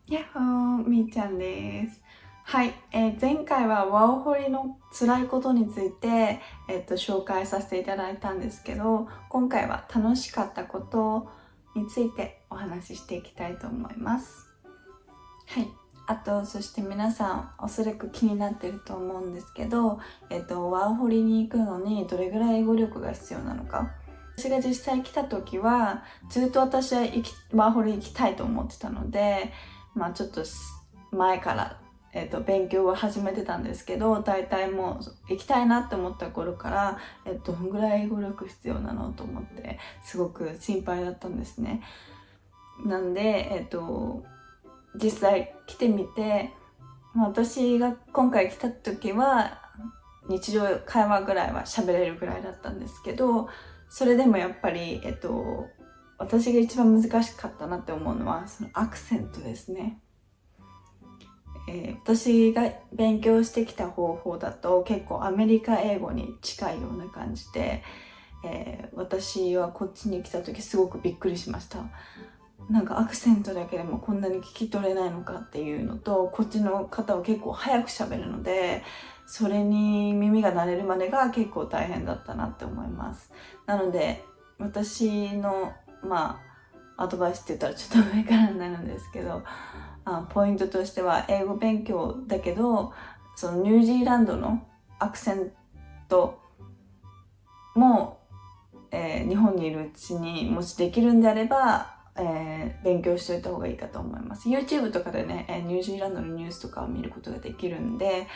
やっほー、みーちゃんです。はい、前回はワーホリの辛いことについて、紹介させていただいたんですけど、今回は楽しかったことについてお話ししていきたいと思います。はい。そして皆さんおそらく気になってると思うんですけど、ワーホリに行くのにどれぐらい英語力が必要なのか。私が実際来た時はずっと私はワーホリ行きたいと思ってたので、ちょっと前から、勉強を始めてたんですけど、大体もう行きたいなって思った頃から、どんぐらい英語力必要なのと思ってすごく心配だったんですね。なんで、実際来てみて、私が今回来た時は日常会話ぐらいは喋れるぐらいだったんですけど、それでもやっぱり、私が一番難しかったなって思うのはそのアクセントですね。私が勉強してきた方法だと結構アメリカ英語に近いような感じで、私はこっちに来た時すごくびっくりしました。なんかアクセントだけでもこんなに聞き取れないのかっていうのと、こっちの方は結構早く喋るので、それに耳が慣れるまでが結構大変だったなって思います。なので私のアドバイスって言ったらちょっと上からになるんですけど、ポイントとしては英語勉強だけど、そのニュージーランドのアクセントも、日本にいるうちにもしできるんであれば、勉強しておいた方がいいかと思います。 YouTube とかでね、ニュージーランドのニュースとかを見ることができるんで、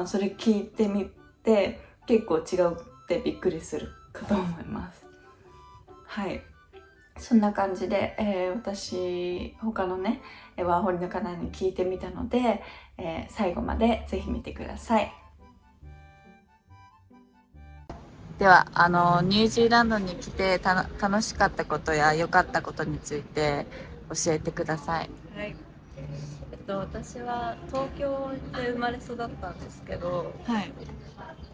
それ聞いてみて結構違うってびっくりするかと思います。はい、そんな感じで、私他のねワーホリの方に聞いてみたので、最後までぜひ見てください。ではニュージーランドに来て楽しかったことや良かったことについて教えてください。はい。私は東京で生まれ育ったんですけど、はい。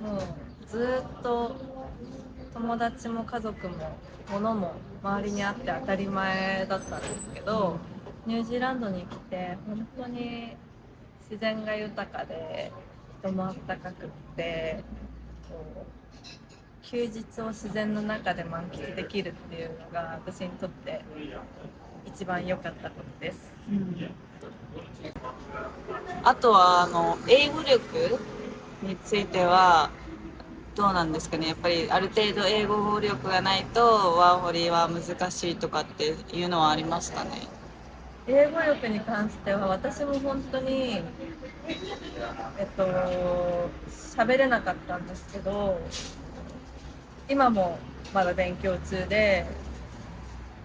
もうずっと友達も家族も物も周りにあって当たり前だったんですけど、ニュージーランドに来て本当に自然が豊かで人もあったかくって、こう休日を自然の中で満喫できるっていうのが私にとって一番良かったことです。あとは英語力についてはどうなんですかね。やっぱりある程度英語力がないとワーホリは難しいとかっていうのはありますかね。英語力に関しては私も本当に喋れなかったんですけど、今もまだ勉強中で、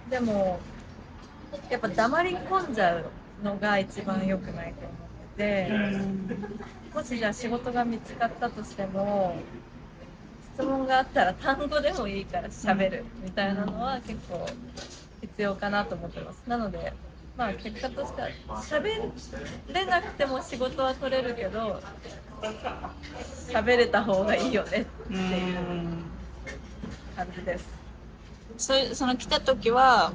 でもやっぱ黙り込んじゃうのが一番良くないと思ってて、もしじゃあ仕事が見つかったとしても質問があったら単語でもいいから喋るみたいなのは結構必要かなと思ってます。なので結果としては喋れなくても仕事は取れるけど喋れた方がいいよねっていう感じです。その来た時は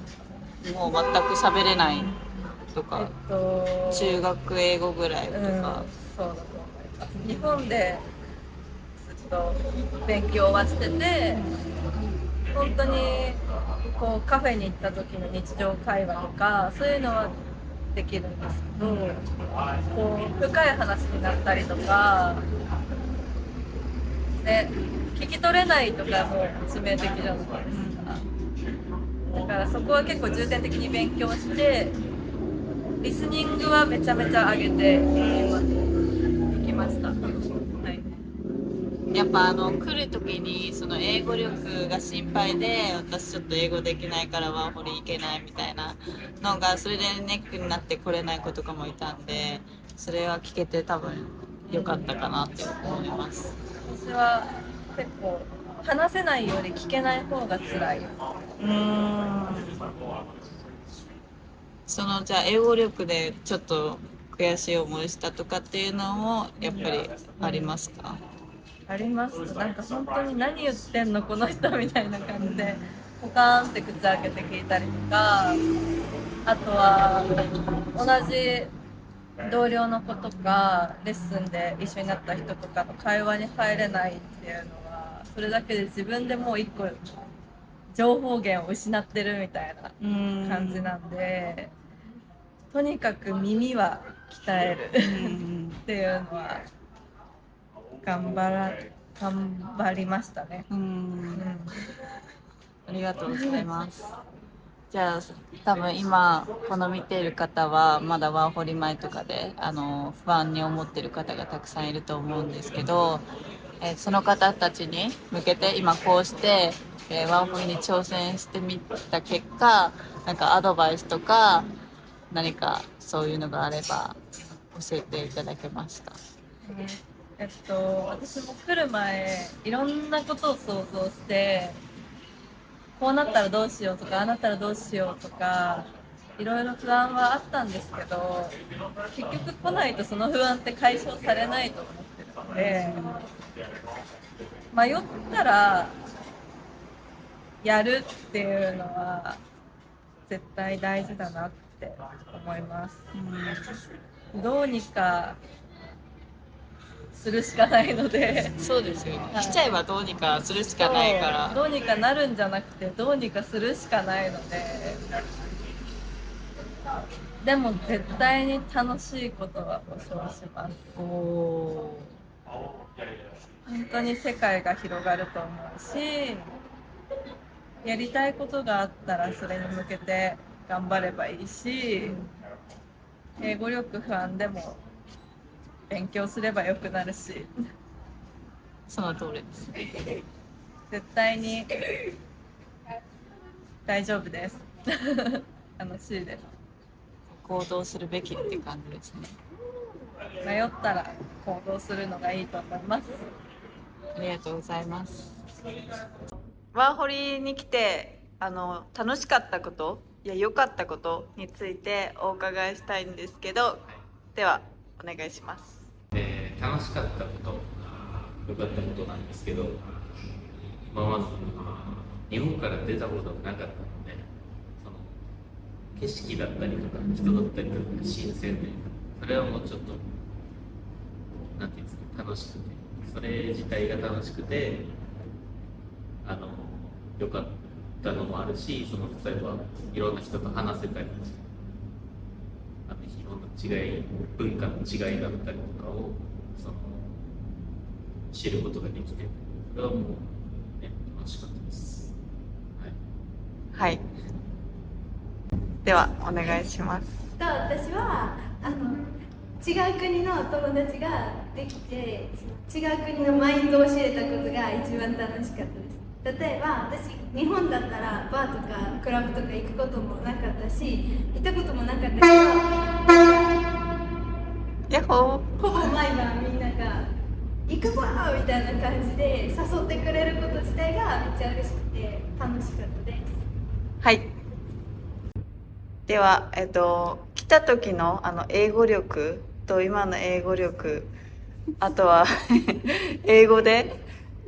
もう全く喋れないとか、中学英語ぐらいとか、そうだと思います。日本でずっと勉強はしてて、本当にこうカフェに行った時の日常会話とかそういうのはできるんですけど、こう深い話になったりとかで聞き取れないとかも致命的じゃないですか。だからそこは結構重点的に勉強してリスニングはめちゃめちゃ上げていきました。はい。やっぱ来る時にその英語力が心配で、私ちょっと英語できないからワーホリ行けないみたいなのがそれでネックになって来れない子とかもいたんで、それは聞けて多分良かったかなって思います。私は結構話せないより聞けない方が辛い。じゃあ英語力でちょっと悔しい思いしたとかっていうのもやっぱりありますか？あります。なんか本当に何言ってんのこの人みたいな感じでポカーンって口開けて聞いたりとか、あとは同じ同僚の子とかレッスンで一緒になった人とかの会話に入れないっていうのはそれだけで自分でもう一個情報源を失ってるみたいな感じなんで、とにかく耳は鍛えるっていうのは頑張りましたね。ありがとうございます。じゃあ多分今この見ている方はまだワーホリ前とかで不安に思っている方がたくさんいると思うんですけど、その方たちに向けて今こうして、ワーホリに挑戦してみた結果、なんかアドバイスとか何かそういうのがあれば教えていただけますか？私も来る前いろんなことを想像してこうなったらどうしようとかああなったらどうしようとかいろいろ不安はあったんですけど、結局来ないとその不安って解消されないと思ってるので、迷ったらやるっていうのは絶対大事だなって思います。どうにかするしかないのでそうですよね、来ちゃえばどうにかするしかないから、どうにかなるんじゃなくてどうにかするしかないので、でも絶対に楽しいことは保証します。本当に世界が広がると思うし、やりたいことがあったらそれに向けて頑張ればいいし、英語力不安でも勉強すればよくなるし、その通りです。絶対に大丈夫です。楽しいです。行動するべきって感じですね。迷ったら行動するのがいいと思います。ありがとうございます。ワーホリに来て楽しかったことや良かったことについてお伺いしたいんですけど、ではお願いします。楽しかったこと、良かったことなんですけど、まず日本から出たことがなかったので、その景色だったりとか人だったりとか新鮮で、それはもうちょっとなんていうんですか、楽しくて、それ自体が楽しくて良かったのもあるし、その例えばいろんな人と話せたり、いろんな違い、文化の違いだったりとかを知ることができて、それはもう、ね、楽しかったです。はい。ではお願いします。私は違う国の友達ができて、違う国のマインドを知れたことが一番楽しかったです。例えば私日本だったらバーとかクラブとか行くこともなかったし、行ったこともなかったけど、ヤッホー。ほぼ毎晩みんなが行くぞーみたいな感じで誘ってくれること自体がめっちゃ嬉しくて楽しかったです。はい。では、来た時の英語力と今の英語力、あとは英語で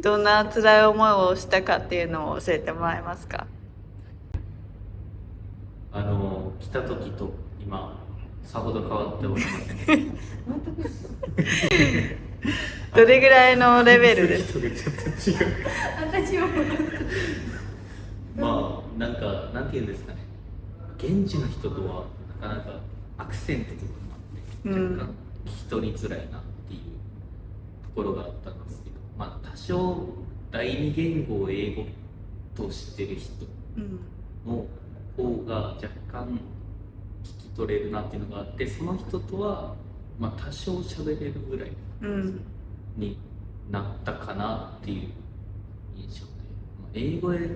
どんな辛い思いをしたかっていうのを教えてもらえますか？来た時と今さほど変わっておりません。どれぐらいのレベルですか？私もまあなんかなんていうんですかね、現地の人とはなかなかアクセントとかもあって若干聞き取りづらいなっていうところがあったんですけど、まあ多少第二言語を英語としてる人の方が若干聞き取れるなっていうのがあって、その人とはまあ多少喋れるぐらいになったかなっていう印象で、まあ英語で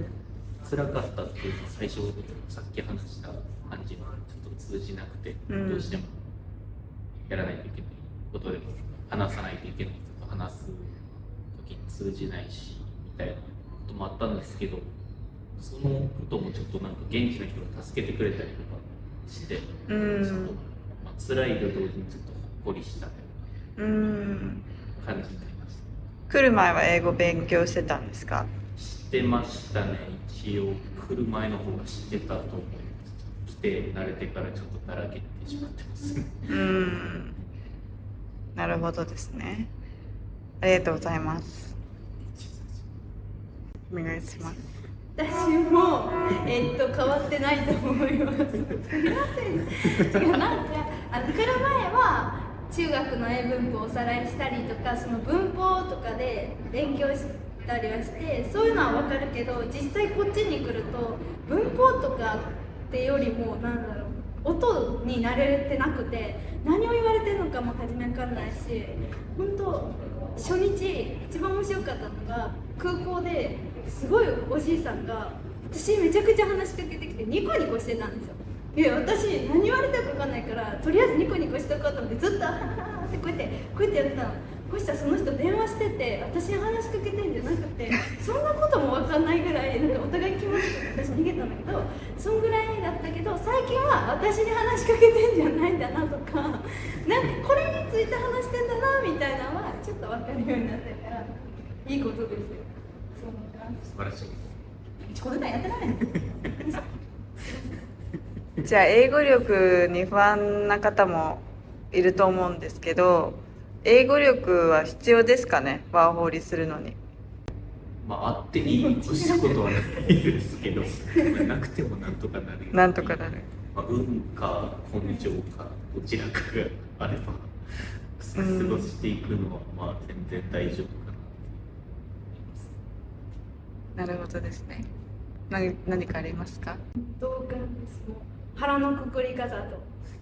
辛かったっていうのは最初さっき話した感じがちょっと通じなくて、どうしてもやらないといけないことでも話さないといけない人と話す時に通じないしみたいなこともあったんですけど、そのこともちょっとなんか現地の人が助けてくれたりとかして、ちょっと、まあ、辛いと同時にちょっとほっこりしたような感じになりました。来る前は英語勉強してたんですか？知ってましたね。一応来る前の方が知ってたと思います。来て慣れてからちょっとだらけてしまってますね。なるほどですね。ありがとうございます。お願いします。私も、変わってないと思います。すみません。違う、なんか、来る前は、中学の英文法をおさらいしたりとか、その文法とかで勉強したりはして、そういうのはわかるけど、実際こっちに来ると、文法とかってよりも、なんだろう、音に慣れてなくて、何を言われてるのかも初めわかんないし、本当、初日、一番面白かったのが、空港ですごいおじいさんが私めちゃくちゃ話しかけてきてニコニコしてたんですよ。いや私何言われたか分かんないからとりあえずニコニコしとこうと思ってずっと「ははは」ってこうやってやってたの。そしたらその人電話してて私に話しかけてんじゃなくてそんなことも分かんないぐらいなんかお互い気持ちよく私逃げたんだけどそんぐらいだったけど最近は私に話しかけてんじゃないんだなとかなんかこれについて話してんだなみたいなのはちょっと分かるようになってるからいいことですよ。そう思ってます。素晴らしい。この間やってないのじゃあ英語力に不安な方もいると思うんですけど、英語力は必要ですかね、ワーホリするのに。まあ、あっていい越したことはないですけど、なくてもなんとかなるよ。なんとかなる。まあ、運か根性かどちらかがあれば過ごしていくのはまあ全然大丈夫かなって思います。なるほどですね。何かありますか？同感です。もう腹のくくり方と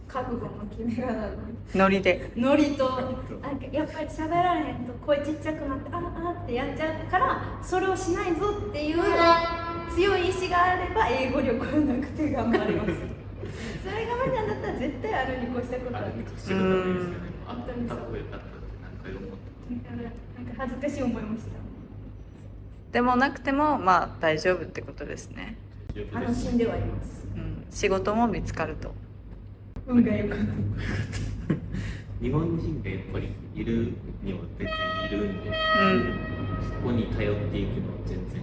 覚悟の決め方とノリで。ノリとなんかやっぱり喋られへんと声ちっちゃくなってってやっちゃうからそれをしないぞっていう強い意志があれば英語力はなくて頑張りますそれが無理なんだったら絶対あるに越したことはない。仕事ないですよね。あった方が良かったって何回思った。だからなんか恥ずかしい思いもした。でもなくてもまあ大丈夫ってことですね。楽しんではいます。仕事も見つかると。運が良かった。日本人がやっぱりいるには全然いるんで、そこに頼っていくのは全然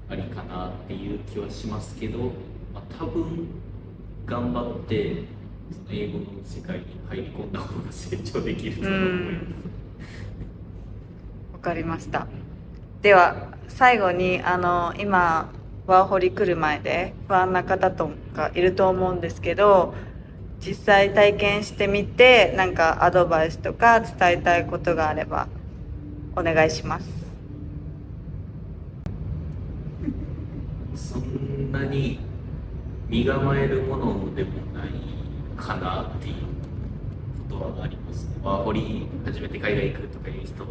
ありかなっていう気はしますけど、まあ、多分頑張ってその英語の世界に入り込んだ方が成長できると思います。わかりました。では最後に今ワーホリ来る前で不安な方とかいると思うんですけど、実際体験してみてなんかアドバイスとか伝えたいことがあればお願いします。そんなに身構えるものでもないかなっていうことはありますね。ワーホリ初めて海外行くとかいう人は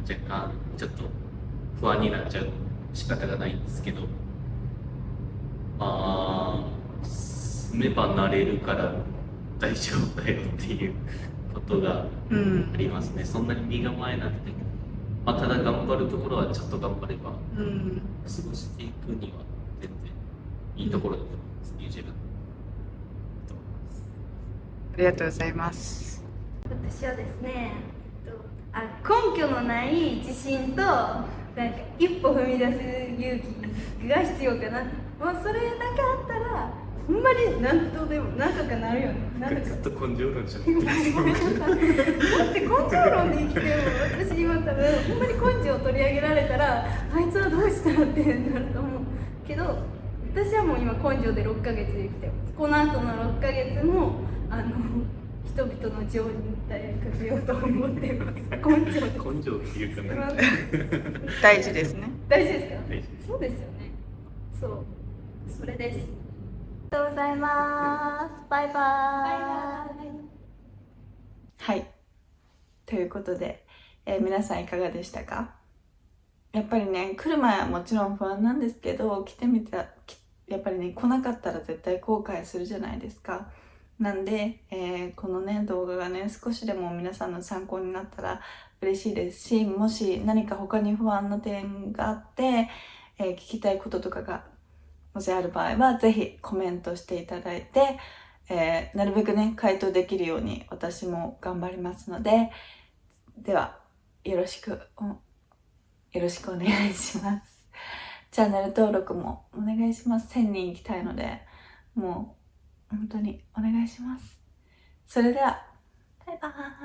若干ちょっと不安になっちゃう仕方がないんですけど、まあ住めば慣れるから大丈夫だよっていうことがありますね。そんなに身構えなくても、まあ、ただ頑張るところはちょっと頑張れば過ごしていくには全然いいところだと思います。ニュージーランドだと思います。ありがとうございます。私はですね、根拠のない自信となんか一歩踏み出す勇気が必要かな。もうそれだけあったらほんまに何とでも何とかなるよね。ずっと根性論じゃなくてだって根性論で生きても私今多分ほんまに根性を取り上げられたらあいつはどうしたってなると思うけど、私はもう今根性で6ヶ月で生きてます。この後の6ヶ月も人々の情に訴えかけようと思っています。根性です。根性っていうかなんか大事ですね。大事ですか？大事です。そうですよね。そう、それです。ありがとうございます。バイバイ。はい。ということで、皆さんいかがでしたか？やっぱりね、来る前はもちろん不安なんですけど、来てみた、やっぱりね、来なかったら絶対後悔するじゃないですか。なんで、このね、動画がね、少しでも皆さんの参考になったら嬉しいですし、もし何か他に不安な点があって、聞きたいこととかがもしある場合は、ぜひコメントしていただいて、なるべくね、回答できるように私も頑張りますので、では、よろしくお願いします。チャンネル登録もお願いします。1000人行きたいので、もう、本当にお願いします。それではバイバーイ。